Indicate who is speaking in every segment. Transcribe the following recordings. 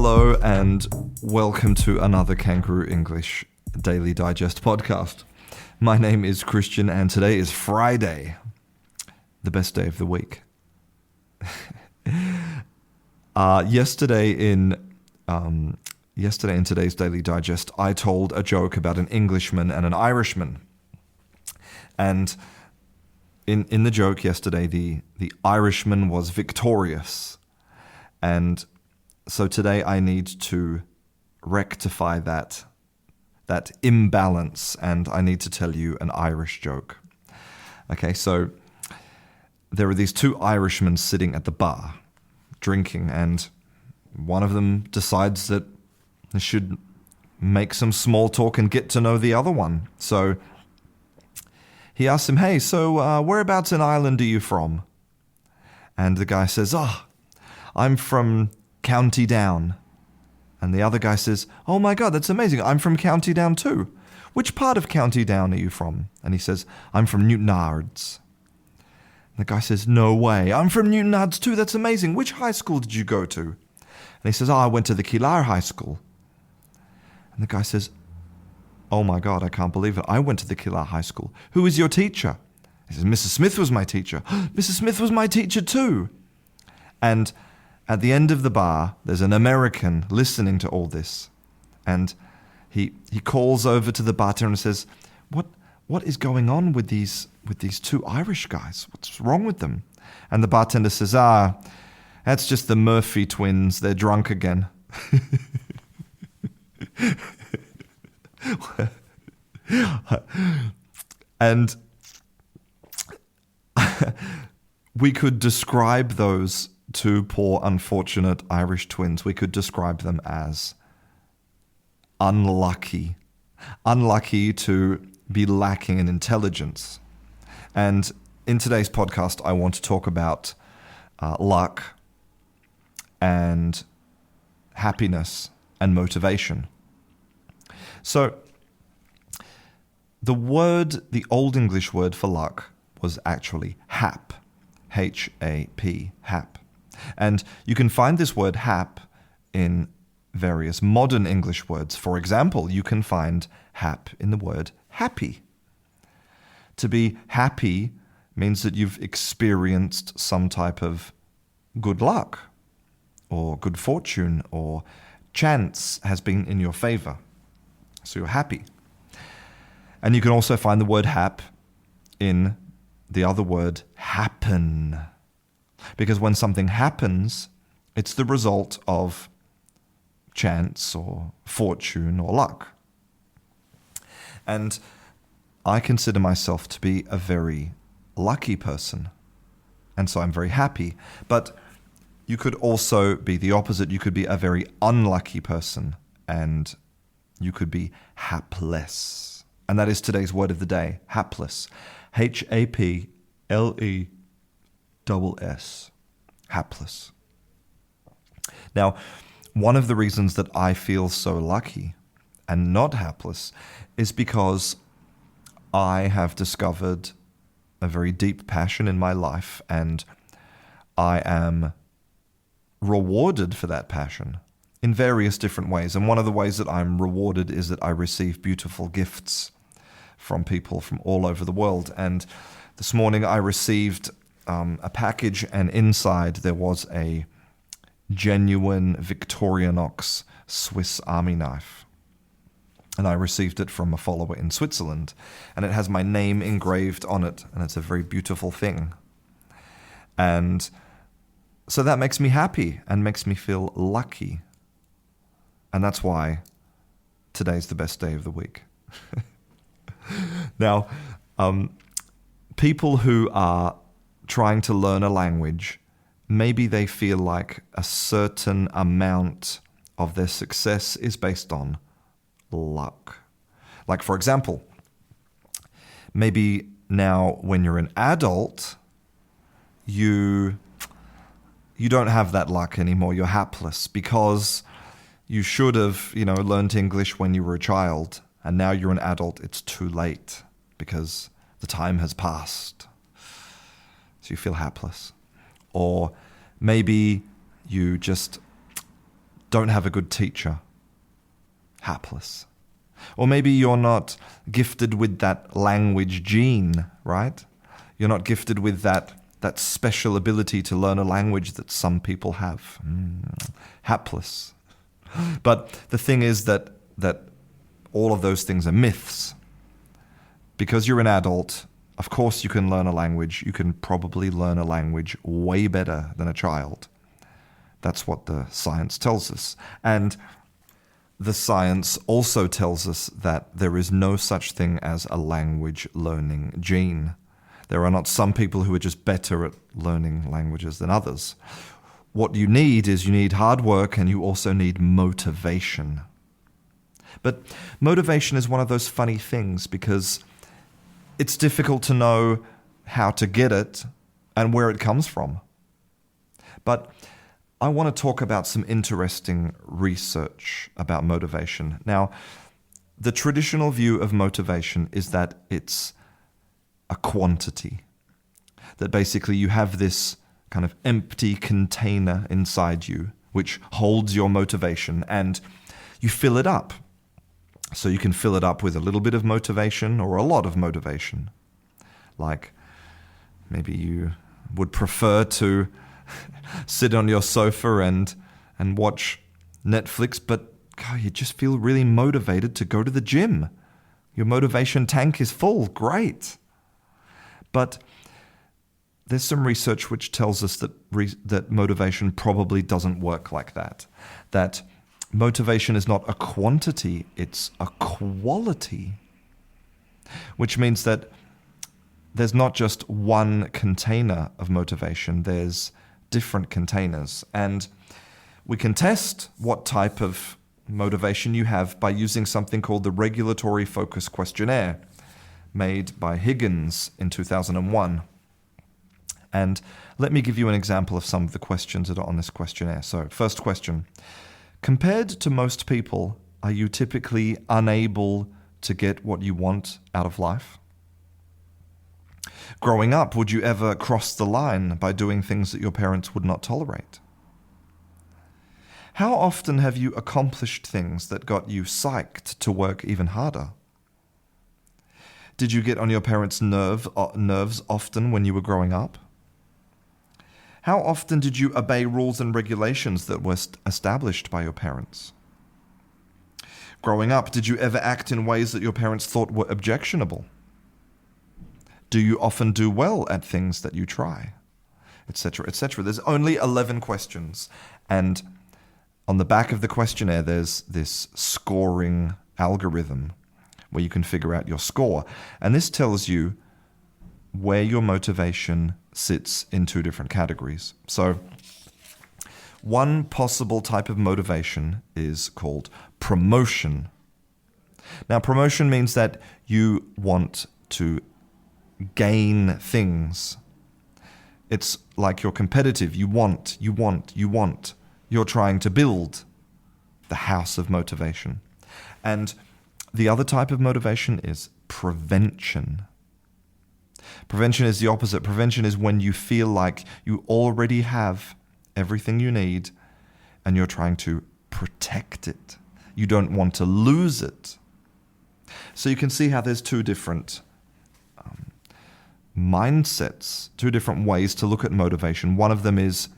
Speaker 1: Hello and welcome to another Kangaroo English Daily Digest podcast. My name is Christian and today is Friday, the best day of the week. Yesterday in today's Daily Digest, I told a joke about an Englishman and an Irishman. And in the joke yesterday, the Irishman was victorious. And so today I need to rectify that imbalance, and I need to tell you an Irish joke. Okay, so there are these two Irishmen sitting at the bar, drinking, and one of them decides that they should make some small talk and get to know the other one. So he asks him, "Hey, so whereabouts in Ireland are you from?" And the guy says, "I'm from County Down." And the other guy says, "Oh my God, that's amazing. I'm from County Down too. Which part of County Down are you from?" And he says, "I'm from Newtownards." And the guy says, "No way. I'm from Newtownards too. That's amazing. Which high school did you go to?" And he says, "I went to the Kildare High School." And the guy says, "Oh my God, I can't believe it. I went to the Kildare High School. Who was your teacher?" He says, "Mrs. Smith was my teacher." "Mrs. Smith was my teacher too." And at the end of the bar, there's an American listening to all this. And he calls over to the bartender and says, What is going on with these two Irish guys? What's wrong with them?" And the bartender says, "That's just the Murphy twins. They're drunk again." And we could describe those two poor, unfortunate Irish twins. We could describe them as unlucky. Unlucky to be lacking in intelligence. And in today's podcast, I want to talk about luck and happiness and motivation. So the Old English word for luck was actually hap, H-A-P, hap. And you can find this word hap in various modern English words. For example, you can find hap in the word happy. To be happy means that you've experienced some type of good luck or good fortune or chance has been in your favor. So you're happy. And you can also find the word hap in the other word happen. Because when something happens, it's the result of chance or fortune or luck. And I consider myself to be a very lucky person. And so I'm very happy. But you could also be the opposite. You could be a very unlucky person and you could be hapless. And that is today's word of the day, hapless. H-A-P-L-E S, hapless. Now, one of the reasons that I feel so lucky and not hapless is because I have discovered a very deep passion in my life and I am rewarded for that passion in various different ways. And one of the ways that I'm rewarded is that I receive beautiful gifts from people from all over the world. And this morning I received a package, and inside there was a genuine Victorinox Swiss Army knife. And I received it from a follower in Switzerland, and it has my name engraved on it, and it's a very beautiful thing. And so that makes me happy and makes me feel lucky. And that's why today's the best day of the week. Now, people who are trying to learn a language, maybe they feel like a certain amount of their success is based on luck. Like, for example, maybe now when you're an adult, you don't have that luck anymore. You're hapless because you should have, learned English when you were a child, and now you're an adult. It's too late because the time has passed. So you feel hapless. Or maybe you just don't have a good teacher. Hapless. Or maybe you're not gifted with that language gene, right? You're not gifted with that special ability to learn a language that some people have. Hapless. But the thing is that all of those things are myths. Because you're an adult, of course you can learn a language. You can probably learn a language way better than a child. That's what the science tells us. And the science also tells us that there is no such thing as a language learning gene. There are not some people who are just better at learning languages than others. What you need hard work, and you also need motivation. But motivation is one of those funny things because it's difficult to know how to get it and where it comes from. But I want to talk about some interesting research about motivation. Now, the traditional view of motivation is that it's a quantity. That basically you have this kind of empty container inside you which holds your motivation, and you fill it up. So you can fill it up with a little bit of motivation or a lot of motivation. Like maybe you would prefer to sit on your sofa and watch Netflix, but God, you just feel really motivated to go to the gym. Your motivation tank is full. Great. But there's some research which tells us that motivation probably doesn't work like that. That motivation is not a quantity, it's a quality. Which means that there's not just one container of motivation, there's different containers. And we can test what type of motivation you have by using something called the Regulatory Focus Questionnaire, made by Higgins in 2001. And let me give you an example of some of the questions that are on this questionnaire. So, first question. Compared to most people, are you typically unable to get what you want out of life? Growing up, would you ever cross the line by doing things that your parents would not tolerate? How often have you accomplished things that got you psyched to work even harder? Did you get on your parents' nerves often when you were growing up? How often did you obey rules and regulations that were established by your parents? Growing up, did you ever act in ways that your parents thought were objectionable? Do you often do well at things that you try? Etc., etc. There's only 11 questions. And on the back of the questionnaire, there's this scoring algorithm where you can figure out your score. And this tells you where your motivation sits in two different categories. So one possible type of motivation is called promotion. Now, promotion means that you want to gain things. It's like you're competitive. You want. You're trying to build the house of motivation. And the other type of motivation is prevention. Prevention is the opposite. Prevention is when you feel like you already have everything you need and you're trying to protect it. You don't want to lose it. So you can see how there's two different mindsets, two different ways to look at motivation. One of them is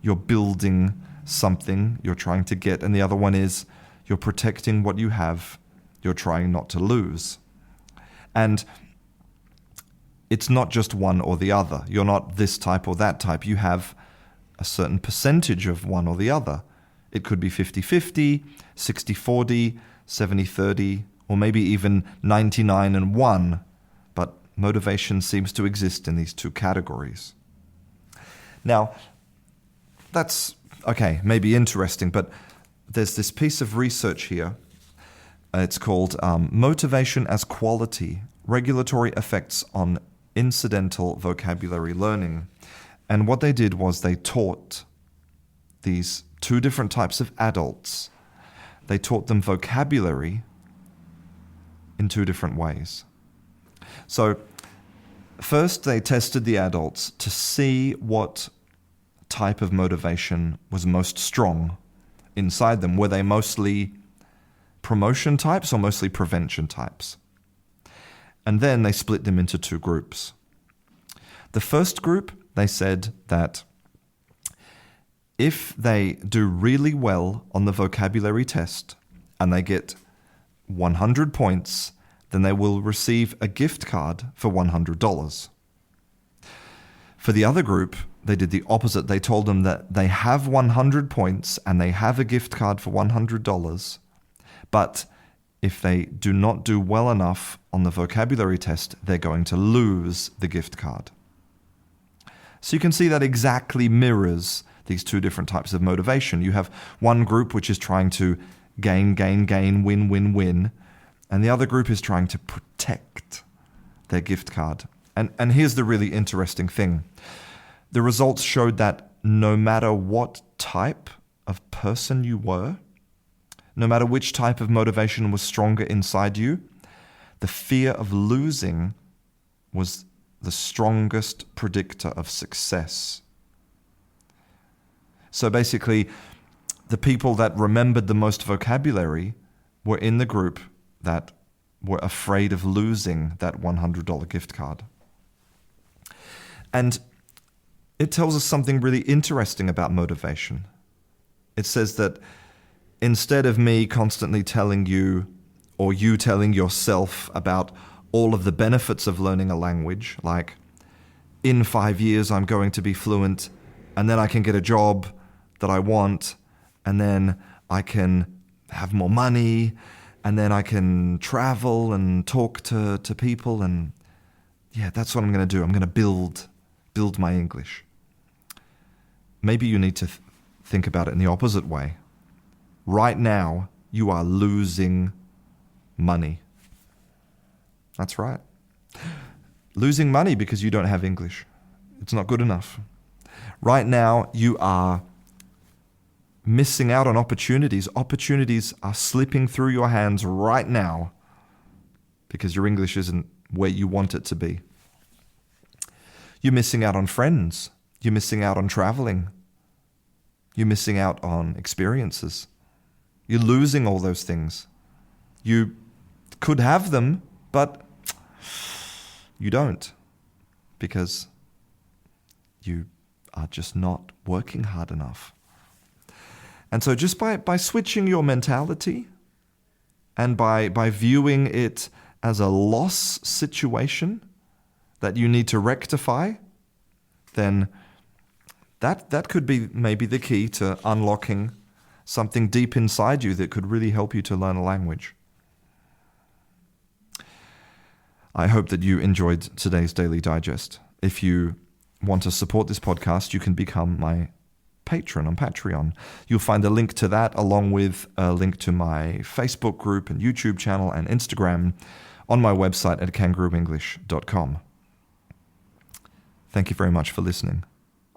Speaker 1: you're building something you're trying to get, and the other one is you're protecting what you have, you're trying not to lose. And it's not just one or the other. You're not this type or that type. You have a certain percentage of one or the other. It could be 50-50, 60-40, 70-30, or maybe even 99-1. But motivation seems to exist in these two categories. Now, that's, okay, maybe interesting, but there's this piece of research here. It's called Motivation as Quality, Regulatory Effects on Incidental Vocabulary Learning. And what they did was they taught these two different types of adults. They taught them vocabulary in two different ways. So first they tested the adults to see what type of motivation was most strong inside them? Were they mostly promotion types or mostly prevention types? And then they split them into two groups. The first group, they said that if they do really well on the vocabulary test and they get 100 points, then they will receive a gift card for $100. For the other group, they did the opposite. They told them that they have 100 points and they have a gift card for $100, but if they do not do well enough on the vocabulary test, they're going to lose the gift card. So you can see that exactly mirrors these two different types of motivation. You have one group which is trying to gain, win, and the other group is trying to protect their gift card. And here's the really interesting thing. The results showed that no matter what type of person you were, no matter which type of motivation was stronger inside you, the fear of losing was the strongest predictor of success. So basically, the people that remembered the most vocabulary were in the group that were afraid of losing that $100 gift card. And it tells us something really interesting about motivation. It says that instead of me constantly telling you, or you telling yourself about all of the benefits of learning a language, like in 5 years I'm going to be fluent, and then I can get a job that I want, and then I can have more money, and then I can travel and talk to people, and yeah, that's what I'm going to do. I'm going to build my English. Maybe you need to think about it in the opposite way. Right now, you are losing money. That's right. Losing money because you don't have English. It's not good enough. Right now, you are missing out on opportunities. Opportunities are slipping through your hands right now because your English isn't where you want it to be. You're missing out on friends. You're missing out on traveling. You're missing out on experiences. You're losing all those things. You could have them, but you don't, because you are just not working hard enough. And so just by switching your mentality and by viewing it as a loss situation that you need to rectify, then that could be maybe the key to unlocking something deep inside you that could really help you to learn a language. I hope that you enjoyed today's Daily Digest. If you want to support this podcast, you can become my patron on Patreon. You'll find a link to that along with a link to my Facebook group and YouTube channel and Instagram on my website at kangarooenglish.com. Thank you very much for listening.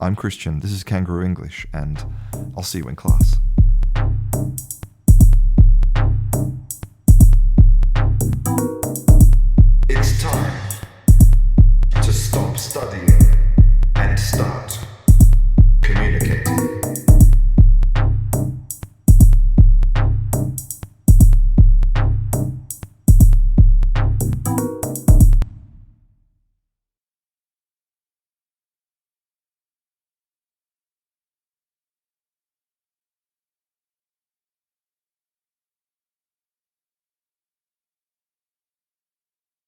Speaker 1: I'm Christian, this is Kangaroo English, and I'll see you in class.